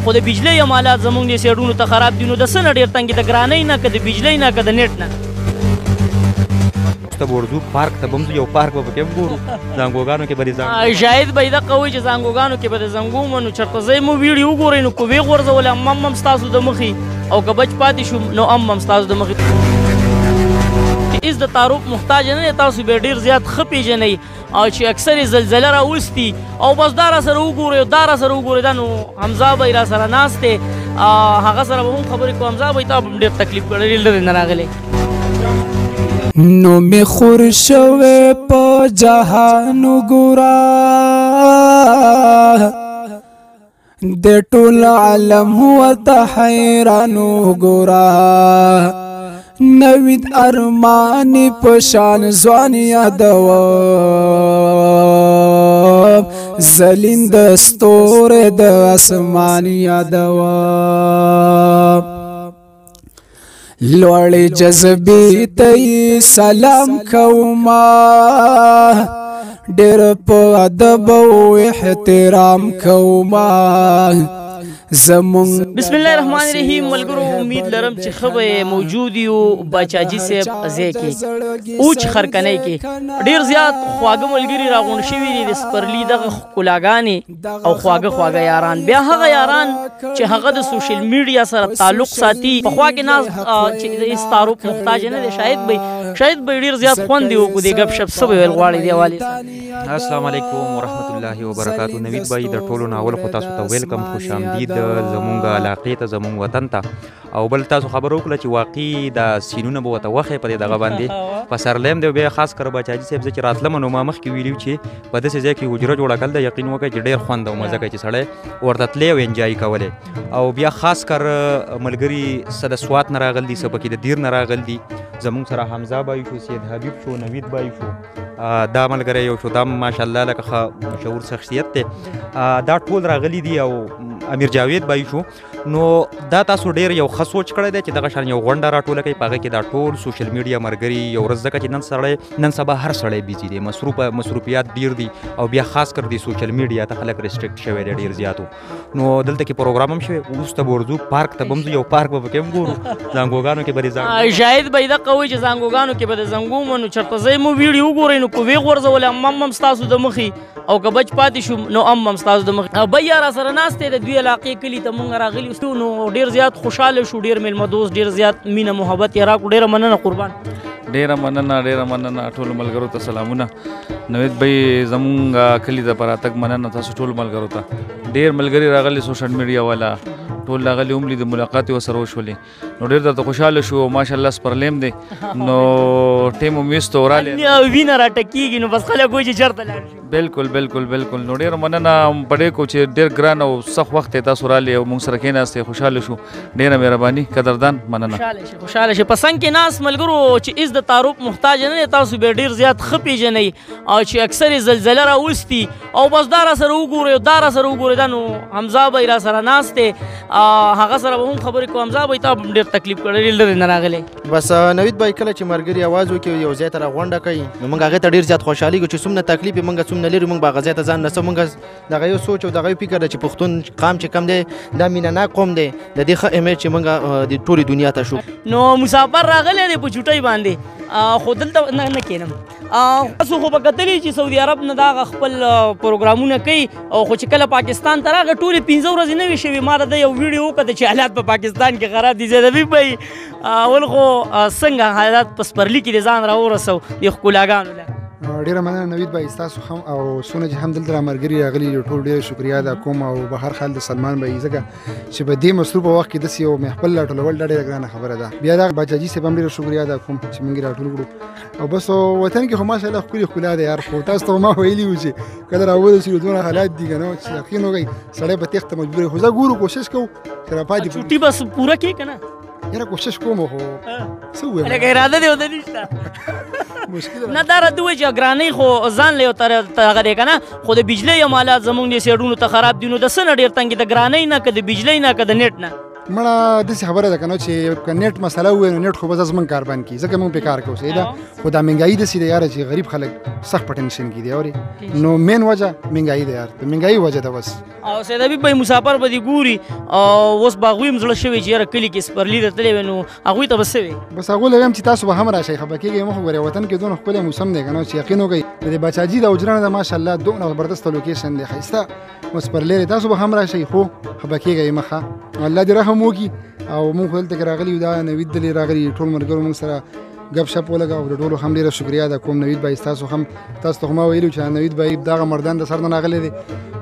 خو د بجلی امالات زموږ د سیډونو ته خراب دي نو د څه نه ډېر تنګ د ګرانۍ نه که د بجلی نه که د نیټ نه ته ورځو پارک ته به هم یو پارک به پکې هم ګورو زانګوګانو کې به د شاید به یې دقه وایي چې زانګوګانو کې به د زنګو منو چېرته ځئ مو ویډیو وګورئ نو که ویې غورځولې هم ستاسو د مخې او که بچ پاتې شو نو هم ستاسو د مخې هېڅ د تعارف محتاج نه دی تاسو به ډېر زیات ښه پېژنئ او چې اکثر یې زلزله راوستي او بس دا راسره وګورئ او دا راسره وګورئ دا نو حمزه به یې راسره ناست دی هغه سره به هم خبرې کوو حمزه به یې تا به هم ډېر تکلیف کړی لرې نه راغلی نو می خور شوه په جهان ګورا د ټول عالم ورته حیران ګورا نوید ارمان په شان ځوان یادو زلیند ستوره د اسمان یادو لوړې جذبې ته سلام کوما ډېر په ادب او احترام کوما زمون بسم الله الرحمن الرحیم ملګرو امید لرم چې ښه به موجود یو باچاجي صاحب ځای کې اوچ خرکنۍ کې ډېر زیات خواږه ملګري راغونډ شوي دي د سپرلي دغه ښکلاګانې او خواږه یاران بیا هغه یاران چې هغه د سوشل میډیا سره تعلق ساتي پخوا کې ناز چې د هېڅ تعارف محتاج نه دی شاید به ډېر زیات خوند دی وکړو دې ګپ شپ څه به ویل غواړئ دې حوالې سره السلام علیکم ورحمت الله وبرکاتو نوید بھائی د ټولو ناول خو تاسو ته ویلکم خوش آمدید زمونږ علاقې ته زمونږ وطن ته او بل تاسو خبر وکړه چې واقعي دا سینونه به ورته وښیې په دې دغه باندې پسرلی هم دی بیا خاص کر باچاجي صاحب زه چې راتلم نو ما مخکې ویلي چې په داسې ځای کې حجره جوړه کړل د یقین وکړئ چې ډېر خوند او مزه کوي چې سړی ورته تللی او انجای کولی او بیا خاص کر ملګري څه د سوات نه راغلي دي څه پکې د دیر نه راغلي دي زمونږ سره حمزه بای شو سید حبیب شو نوید بای شو دا ملګری یو شو دا ماشاءالله لکه ښه مشهور شخصیت دی دا ټول راغلي دي او امیر جاوید بای شو نو دا تاسو ډېر یو ښه سوچ کړی دی چې دغه شان یو غونډه راټوله کوي په هغه کې دا ټول سوشل میډیا ملګري یو ورځ ځکه چې نن سبا هر سړی بیزي دی مصروفیات ډېر دي او بیا خاص کر دی سوشل میډیا ته خلک ریسټرکټ شوی دی ډېر زیاتو نو دلته کې پروګرام هم شوی وروسته به ورځو پارک ته به هم یو پارک به پکې هم ګورو زانګوګانو کې به شاید به یې دقه وایي چې زانګوګانو کې به د زنګو منو چېرته ځئ مو ویډیو وګورئ نو که ویې غورځولې هم ستاسو د مخې او که بچ پاتې شو نو هم ستاسو د مخې بیا راسره ناست دی د دوی علاقې کلي ته مونږ راغلي نو ډېر زیات خوشحاله شو ډېر میلمه دوست ډېر زیات مینه محبت یې راکړو ډېره مننه قربان ډېره مننه ټولو ملګرو ته سلامونه نوید بھائی زمونږ کلي ته په راتګ مننه تاسو ټولو ملګرو ته ډېر ملګري راغلي سوشل میډیا والا ټول راغلي هم لیدل ملاقات یې ورسره وشولې نو ډېر درته خوشحاله شو ماشاءالله سپرلی هم دی نو ټیم هم ویستو رالی وینه راټکېږي نو بس خلک وایي چې چېرته لاړ شي بالکل نو ډېره مننه پډې کو چې ډېر ګران او سخت وخت یې تاسو رالی او موږ سره کېناستې خوشحاله شو ډېره مهرباني قدردان مننه خوشحاله شي په څنګ کې ناست ملګرو چې هېڅ د تعارف محتاج نه دی تاسو به ډېر زیات ښه پېژنئ او چې اکثر یې زلزله راوستي او بس دا راسره وګورئ او دا راسره وګورئ دا نو حمزه به یې راسره ناست دی هغه سره به هم خبرې کوو حمزه به یې تا به هم ډېر تکلیف کړی لرې نه راغلی بس نوید بھائی کله چې ملګري اواز وکړي یو ځای ته راغونډه کوي نو موږ هغې ته ډېر زیات خوشحالېږو چې څومره تکلیف یې موږ څومره لرې موږ به هغه ځای ته ځان رسو موږ دغه یو سوچ او دغه یو فکر دی چې پښتون قام چې کم دی دا مینه ناک قوم دی د دې ښه امیج چې موږ د ټولې دنیا ته شو نو مسافر راغلی دی په چوټۍ باندې خو دلته نه کېنم تاسو خو به کتلي چې سعودي عرب نه دا هغه خپل پروګرامونه کوي او خو چې کله پاکستان ته راغی ټولې 15 ورځې نه وي شوي ما د یو ویډیو وکړه چې حالات په پاکستان کې خراب دي زید حبیب بھائی اول خو څنګه حالات په سپرلي کې د ځان راورسو د ښکلاګانو له ډیره مننه نوید بھائی تاسو هم او څونه چې هم دلته ملګري راغلي ټول ډېر شکریا ادا کوم او به هر حال د سلمان بھائی ځکه چې په دې مصروفه وخت کې داسې یو محفل راټولول دا ډېره ګرانه خبره ده بیا دا باچاجي صاحب هم ډېره شکریا ادا کوم چې موږ راټول کړو او بس وطن کې خو ماشاءالله ښکلې ښکلا ده یار خو تاسو ته ما ویلي وو چې کله راورسېږو دونه حالات دي که نه چې یقین وکړئ سړی په تېښته مجبور خو زه ګورو کوشش کوو چې راپاتې چوټي بس پوره کړې که نه یاره کوشش کوم خو څه ووایم لکه اراده دې ورته نشته نه دا راته ووایي چې ګرانۍ خو ځان له یو هغه دی که نه خو د بجلی امالات زموږ د سیډونو ته خراب دي نو د څه نه ډېر تنګ د ګرانۍ نه که د بجلی نه که د نیټ نه مړه داسې خبره ده که نه چې که نیټ مسله ووایي نو نیټ خو به زموږ کار بند کړي ځکه موږ پرې کار کوو صحیح ده خو دا مهنګایي داسې ده یاره چې غریب خلک سخت په ټینشن کې دي اورې نو مین وجه مهنګایي ده یار د مهنګایي وجه ده بس او سید حبیب بھائی مسافر به دي ګوري او اوس به هغوی هم زړه شوي چې یاره کلي کې سپرلي ته تللی وی نو هغوی ته به څه وي بس هغوی له وایم چې تاسو به هم راشئ خفه کېږئ مه خو ګورئ وطن کې دونه ښکلی موسم دی که نه چې یقین وکړئ د دې باچاجي د اجره نه ده ماشاءالله دومره زبردسته لوکیشن دی ښایسته اوس سپرلی دی تاسو به هم راشئ خو خفه کېږئ مه ښه الله دې رحم وکړي او موږ خو دلته کې راغلي یو دا نوید دلې راغلي ټول ملګرو موږ سره ګپ شپ ولګه او د ټولو هم ډېره شکریا ده کوم نوید بھائی تاسو ته خو ما ویلي چې نوید بھائی دغه مردان د سر نه راغلی دی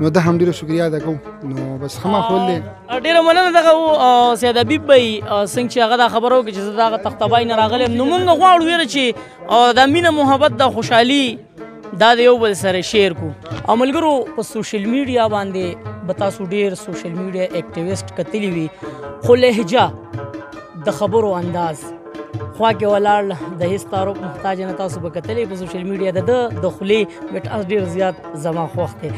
نو ده هم ډېره شکریا ده کوم نو بس ښه ماحول دی ډېره مننه دغه سید حبیب بھائی څنګه چې هغه دا خبره وکړي چې زه دغه تختبای نه راغلی یم نو موږ غواړو یاره چې دا مینه محبت د خوشحالي دا د یو بل سره شیر کو او ملګرو په سوشل میډیا باندې به تاسو ډېر سوشل میډیا اکټیویسټ کتلی وي خو لهجه د خبرو انداز خوا کې ولاړ د هیڅ تعارف محتاج نه تاسو به کتلی په سوشل میډیا د خولې میټاس ډېر زیات زما خوښ دی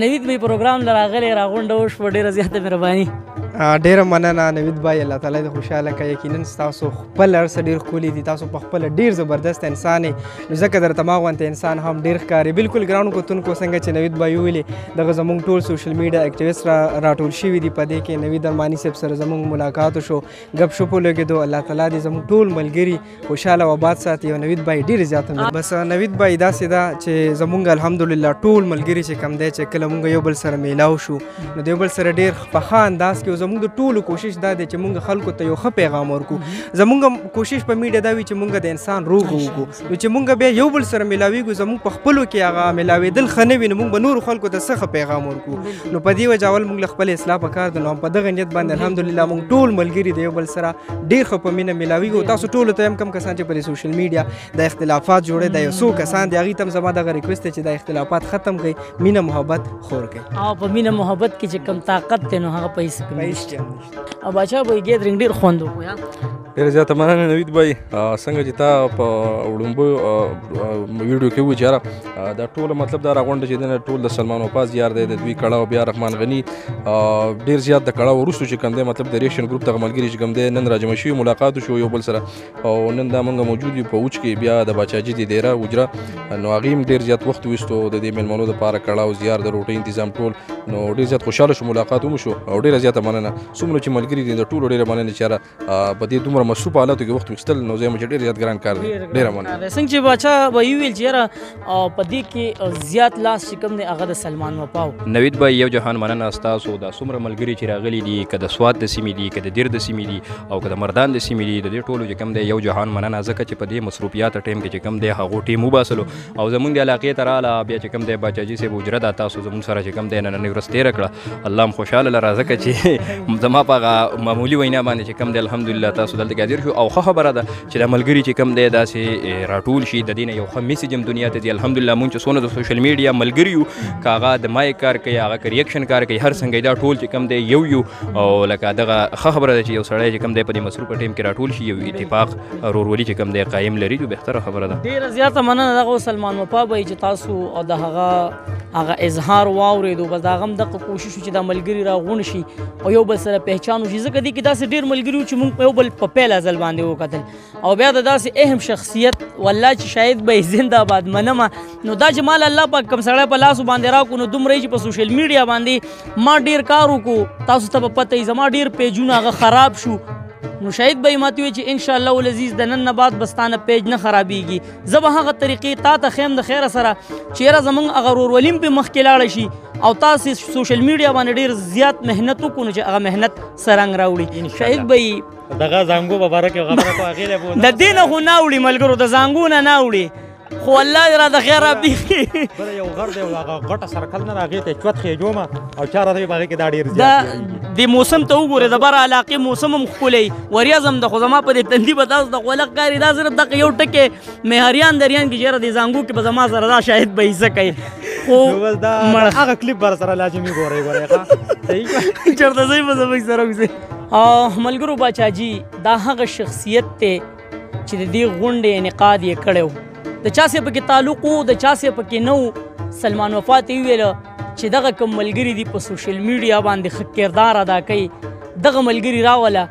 نوید بھائی پروګرام له راغلی راغونډه وشوه ډېره زیاته مهرباني ډېره مننه نوید بھائی الله تعالی دې خوشحاله کړي یقینا ستاسو خپل هر څه ډېر ښکلي دي تاسو په خپله ډېر زبردست انسان یې نو ځکه درته ما غوندې انسان هم ډېر ښکاري بلکل ګرانو کتونکو څنګه چې نوید بھائی وویلې دغه زموږ ټول سوشل میډیا اکټیویسټ راټول شوي دي په دې کې نوید ارماني صاحب سره زموږ ملاقات وشو ګپ شپ ولګېدو الله تعالی دې زموږ ټول ملګري خوشحاله او آباد ساتي او نوید بھائی ډېر زیاته بس نوید بھائی داسې ده چې زموږ الحمدلله ټول ملګري چې کم دی چې کله موږ یو بل سره میلاو شو نو د یو بل سره ډېر په ښه انداز کې زموږ د ټولو کوشش دا دی چې موږ خلکو ته یو ښه پیغام ورکړو زموږ کوشش په میډیا دا وي چې موږ د انسان روغ وکړو نو چې موږ بیا یو بل سره میلاویږو زموږ په خپلو کې هغه میلاوېدل ښه نه وي نو موږ به نورو خلکو ته څه ښه پیغام ورکړو نو په دې وجه اول موږ له خپل اصلاح پکار ده نو په دغه نیت باندې الحمدلله موږ ټول ملګري د یو بل سره ډېر ښه په مینه میلاویږو تاسو ټولو ته هم کم کسان چې په سوشل میډیا د اختلافات جوړې د یو څو کسان دي هغوی ته هم زما دغه ریکویسټ دی چې د اختلافات ختم کړئ مینه محبت خور کړئ او په مینه محبت کې چې کم طاقت دی نو هغه په هېڅ کې نشته او باچا بھائی ګیدرینګ ډېر خوند وکړو ډېره زیاته مننه نوید بھائی څنګه چې تا په وړومبو ویډیو کې ووایي چې یاره دا ټوله مطلب دا راغونډه چې دی ټول د سلمان وفاز یار دی د دوی کړه او بیا رحمان غني ډېر زیات د کړه وروستو چې کوم دی مطلب د ریشن ګروپ دغه ملګري چې کوم دی نن راجمع شوي ملاقات وشو یو بل سره او نن دا موږ موجود یو په اوج کې بیا د باچاجي د دیره اجره نو هغې هم ډېر زیات وخت ویستو د دې مېلمنو دپاره کړه او زیار د روټۍ انتظام ټول نو ډېر زیات خوشحاله شو ملاقات هم وشو او ډېره زیاته مننه څومره چې ملګري دي د ټولو ډېره مننه چې یاره په دې دومره مصروف حالاتو کې وخت ویستل نو زه یم چې ډېر زیات ګران کار دی ډېره مننه څنګه چې باچا بھائی وویل چې یاره په دې کې زیات لاس چې کوم دی هغه د سلمان وفاو نوید بھائی یو جهان مننه ستاسو دا څومره ملګري چې راغلي دي که د سوات د سیمې دي که د دیر د سیمې دي او که د مردان د سیمې دي د دې ټولو چې کوم دی یو جهان مننه ځکه چې په دې مصروفیات ټایم کې چې کوم دی هغو ټیم وباسلو او زمونږ د علاقې ته راغله بیا چې کوم دی باچاجي صاحب اجره ده تاسو زمونږ سره چې کوم دی نننۍ ورځ تېره کړه الله هم خوشحاله لره ځکه چې زما په هغه معمولي وینا باندې چې کوم دی الحمدلله تاسو دلته کې حاضر شو او ښه خبره ده چې دا ملګري چې کوم دی داسې راټول شي د دې نه یو ښه میسیج هم دنیا ته ځي الحمدلله مونږ چې څونه د سوشل میډیا ملګري یو که هغه د مایک کار کوي هغه که ریاکشن کار کوي هر څنګه دا ټول چې کوم دی یو او لکه دغه ښه خبره ده چې یو سړی چې کوم دی په دې مصروفه ټایم کې راټول شي یو اتفاق ورورولي چې کوم دی قایم لري نو بهتره خبره ده ډېره زیاته مننه دغه سلمان وفا بھائی چې تاسو او د هغه اظهار واورېدو بس د هغه هم دغه کوشش و چې دا ملګري راغونډ شي او یو بل سره پهچان وشي ځکه دې کې داسې ډېر ملګري وو چې موږ په یو بل په پیل ځل باندې وکتل او بیا د داسې اهم شخصیت والله چې شاید به زنده باد منمه نو دا چې مال الله پاک کوم سړی په لاسو باندې راکړو نو دومره چې په سوشل میډیا باندې ما ډېر کار وکړو تاسو ته به پته وي زما ډېر پیجونه هغه خراب شو نو شاید به یې ماته وي چې انشاءالله العزیز د نن نه بعد به ستا نه پیج نه خرابېږي زه به هغه طریقې تا ته ښیم د خیره سره چې یاره زموږ هغه ورورولي هم پرې مخکې لاړه شي او تاسې سوشل میډیا باندې ډېر زیات محنت وکړو نو چې هغه محنت سرنګ راوړي شاید به یې دغه زانګو په باره کې خبره کوو هغې له د دې نه خو نه وړي ملګرو د زانګو نه نه وړي خو الله دې را د خیر رابېږي بله یو غر دی هغه غټه سرکل نه ده هغې ته یې چوت خېجوم او چا راته وي په هغې کې دا ډېر زیات د موسم ته وګورئ د بره علاقې موسم هم ښکلی وریځ هم ده خو زما په دې تندي به تاسو ته خوله ښکاري دا صرف دغه یو ټکې مهاریان دریان کې چې یاره دې زانګو کې به زما سره دا شاید به یې څه کوي خو بس دا هغه کلیپ بر سره لازمي ګورئ ښه چېرته ځئ به زموږ سره وځئ ملګرو باچاجي دا هغه شخصیت دی چې د دې غونډې انعقاد یې کړی و د چا سې پکې تعلق و د چا سې پکې نه و سلمان وفا ته یې وویله چې دغه کوم ملګري دي په سوشل میډیا باندې ښه کردار ادا کوي دغه ملګري راوله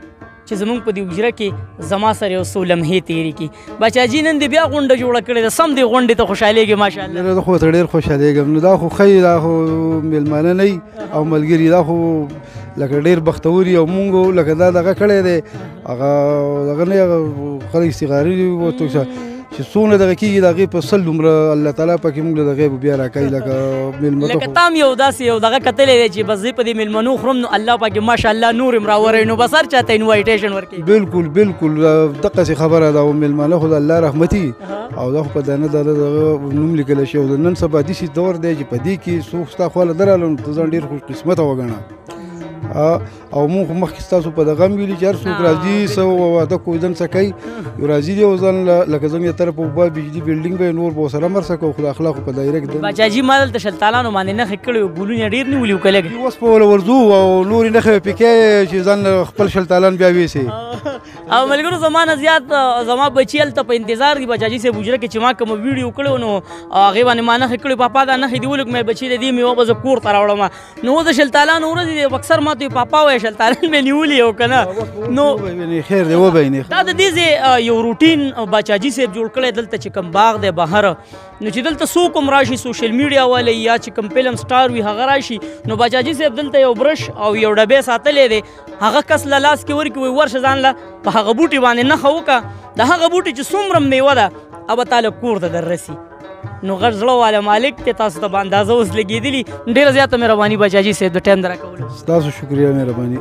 چې زمونږ په دې حجره کې زما سره یو څو لمحې تېرې کړي. باچاجي نن دې بیا غونډه جوړه کړې ده، سم دې غونډې ته خوشحالېږې ماشاءالله. زه خو ته ډېر خوشحالېږم. نو دا خو ښایي دا خو مېلمانه نه وي او ملګري، دا خو لکه ډېر بختور یو مونږ لکه دا دغه کړی دی هغه دغه نه هغه خلک استغاري ورته چې څونه دغه کېږي د هغې په سل دومره الله تعالی پکې مونږ له دغې به بیا راکوي لکه مېلمه ته. لکه تا هم یو داسې یو دغه کتلی دی چې بس زه په دې مېلمنو خورم نو الله پاک ماشاءالله نور هم راوروي، نو بس هر چا ته انوایټیشن ورکوي. بالکل بالکل دقسې خبره ده. او مېلمانه خو د الله رحمتي او دا خو په دانه دغه نوم لیکلی شوی او د نن سبا داسې دور دی چې په دې کې څوک ستا خواله درغله نو ته ځان ډېر خوش قسمته وګڼه. او مونږ خو مخکې ستاسو په دغه هم ویلي چې هر څوک راځي څه واده کویدن څه کوي راځي دی او ځان لکه زموږ طرف په بجلي بلډینګ به نور به ورسره مرسته کوو، خو د اخلاقو په دایره کې باچاجي ما دلته شلتالانو باندې نښې کړې وې، ګلونه ډېر نیولي وو که لږ اوس په وله ورځو او نورې نښې به پکې چې ځان خپل شلتالان بیا ویسي. او ملګرو زما نه زیات زما بچي هلته په انتظار دي باچاجي صاحب حجره کې چې ما کومه ویډیو کړی نو هغې باندې ما نښې کړې پاپا دا نښې دې ولږ مې بچي د دې میوه به زه کور ته راوړم. نو د شلتالانو ورځې دي اکثر ما ته پاپا وایي شلتالان مې نیولي او که نه نو خیر دی وبینې. دا د دې ځای یو روټین باچاجي صاحب جوړ کړی دلته چې کوم باغ دی بهر، نو چې دلته څوک هم راشي سوشل میډیا والی یا چې کوم فلم سټار وي هغه راشي نو باچاجي صاحب دلته یو برش او یو ډبې ساتلی دی، هغه کس له لاس کې ورکړي وایي ورشه ځان له په هغه بوټي باندې نښه وکړه، د هغه بوټي چې څومره میوه ده ابه تاله کور ته در رسي. نو غټ زړه والا مالک ته تاسو ته به اندازه اوس لګېدلي. ډېره زیاته مهرباني باچاجي صاحب د ټایم د راکولو. ستاسو شکریه مهرباني.